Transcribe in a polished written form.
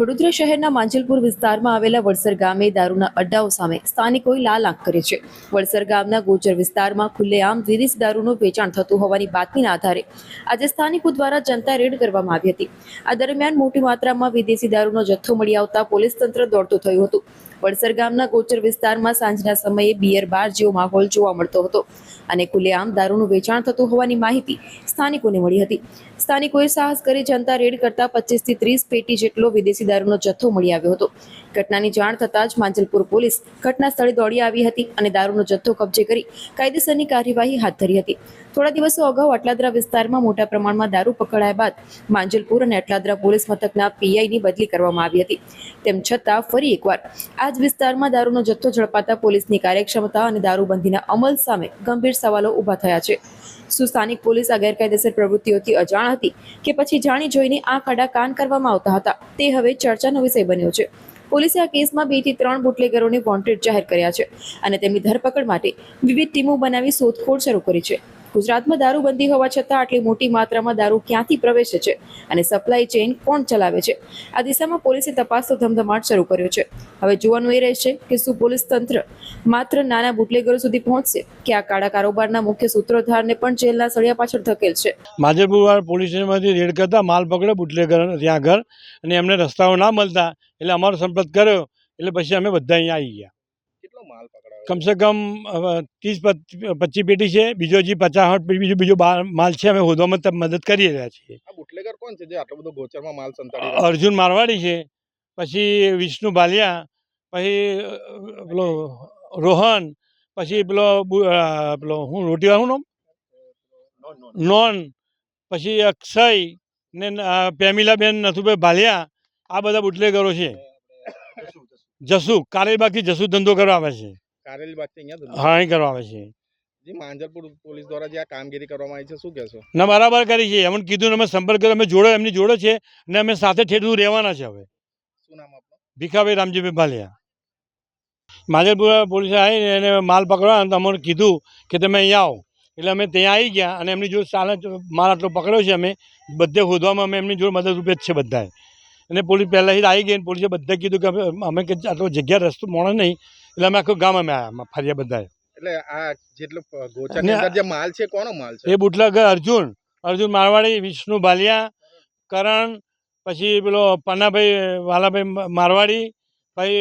વડોદરા શહેરના માંજલપુર વિસ્તારમાં આવેલા વડસર ગામે દારૂના અડ્ડાઓ સામે સ્થાનિકોએ લાલ આંખ કરી છે. વડસર ગામના ગોચર વિસ્તારમાં ખુલ્લેઆમ વિદેશી દારૂનું વેચાણ થતું હોવાની બાતમીના આધારે આજે સ્થાનિકો દ્વારા જનતા રેડ કરવામાં આવી હતી. આ દરમિયાન મોટી માત્રામાં વિદેશી દારૂનો જથ્થો મળી આવતા પોલીસ તંત્ર દોડતું થયું હતું. વડસર ગામના ગોચર વિસ્તારમાં સાંજના સમયે બિયર બાર જેવો માહોલ જોવા મળતો હતો અને ખુલ્લેઆમ દારૂનું વેચાણ થતું હોવાની માહિતી સ્થાનિકોને મળી હતી. સ્થાનિકોએ સાહસ કરી જનતા રેડ કરતા 25 થી 30 પેટી જેટલો વિદેશી દારૂનો જથ્થો મળી આવ્યો હતો. ઘટનાની જાણ થતાં જ માંજલપુર પોલીસ ઘટના સ્થળે દોડી આવી હતી અને દારૂનો જથ્થો કબજે કરી કાયદેસરની કાર્યવાહી હાથ ધરી હતી. થોડા દિવસો અગાઉ અટલાદરા વિસ્તારમાં મોટા પ્રમાણમાં દારૂ પકડાયા બાદ માંજલપુર અને અટલાદરા પોલીસ મથકના પીઆઈની બદલી કરવામાં આવી હતી. તેમ છતાં ફરી એકવાર આ જ વિસ્તારમાં દારૂનો જથ્થો ઝડપાતા પોલીસની કાર્યક્ષમતા અને દારૂબંધીના અમલ સામે ગંભીર સવાલો ઊભા થયા છે. શું સ્થાનિક પોલીસ આ ગેરકાયદેસર પ્રવૃત્તિઓથી અજાણ હતી કે પછી જાણી જોઈને આંખ આડા કાન કરવામાં આવતા હતા, તે હવે ચર્ચાનો વિષય બન્યો છે. પોલીસે આ કેસમાં 2 થી 3 બુટલેગરોને વોન્ટેડ જાહેર કર્યા છે અને તેમની ધરપકડ માટે વિવિધ ટીમો બનાવી શોધખોળ શરૂ કરી છે. ગુજરાતમાં દારૂબંધી હોવા છતાં આટલી મોટી માત્રામાં દારૂ ક્યાંથી પ્રવેશે છે અને સપ્લાય ચેઇન કોણ ચલાવે છે, આ દિશામાં પોલીસે તપાસનો ધમધમાટ શરૂ કર્યો છે. હવે જોવાનું એ રહેશે કે શું પોલીસ તંત્ર માત્ર નાના બુટલેગરો સુધી પહોંચશે કે આ કાળા કારોબારના મુખ્ય સૂત્રધારને પણ જેલના સળિયા પાછળ ધકેલશે. માંજલપુર પોલીસ સ્ટેશનમાંથી રેડ કરતા માલ પકડ્યો બુટલેગર ત્યાં આગળ, અને એમને રસ્તાઓ ના મળતા એટલે અમારો સંપર્ક કર્યો, એટલે પછી અમે બધા અહીંયા આવી ગયા. કેટલો માલ પકડાયો? કમસે કમ 30-25 પેટી છે, બીજો હજી 50-60 બીજો માલ છે. અમે શોધવામાં મદદ કરી રહ્યા છીએ. આ બુટલેગર કોણ છે જે આટલો બધો ગોચરમાં માલ સંતાડી? અર્જુન મારવાડી છે, પછી વિષ્ણુ બાલિયા, પછી પેલો રોહન, પછી પેલો હું રોટીવાળું નોન, પછી અક્ષય ને પેમિલાબેન નથુભાઈ ભાલિયા, આ બધા બુટલેગરો છે. જસુ કારેલબાગથી જસુ ધંધો કરવા આવે છે. કારેલીબાગથી અહીંયા હા, અહીં કરવા આવે છે. જે માંજલપુર પોલીસ દ્વારા જે આ કામગીરી કરવામાં આવી છે, શું કહેશો? ના, બરાબર કરી છે. એમને કીધું, અમે સંપર્ક કર્યો, અમે જોડો એમની જોડે છે ને અમે સાથે ઠેઠ રહેવાના છે. હવે શું નામ આપનું? ભીખાભાઈ રામજીભાઈ ભાલિયા. માંજલપુર પોલીસે આવીને એને માલ પકડવા તો અમને કીધું કે તમે અહીંયા આવો, એટલે અમે ત્યાં આવી ગયા અને એમની જોડે ચાલે માલ આટલો પકડ્યો છે. અમે બધે શોધવામાં અમે એમની જોડે મદદરૂપે જ છે બધાએ. અને પોલીસ પહેલાંથી આવી ગઈ, પોલીસે બધા કીધું કે અમે કે આટલો જગ્યા રસ્તો મળે નહીં, એટલે અમે આખું ગામ અમે આવ્યા ફર્યા બધાએ. એટલે આ જેટલો ગોચાની અંદર જે માલ છે, કોનો માલ છે? એ બુટલેગર અર્જુન મારવાડી, વિષ્ણુ બાલિયા, કરણ, પછી પેલો પન્નાભાઈ વાલાભાઈ મારવાડી, પછી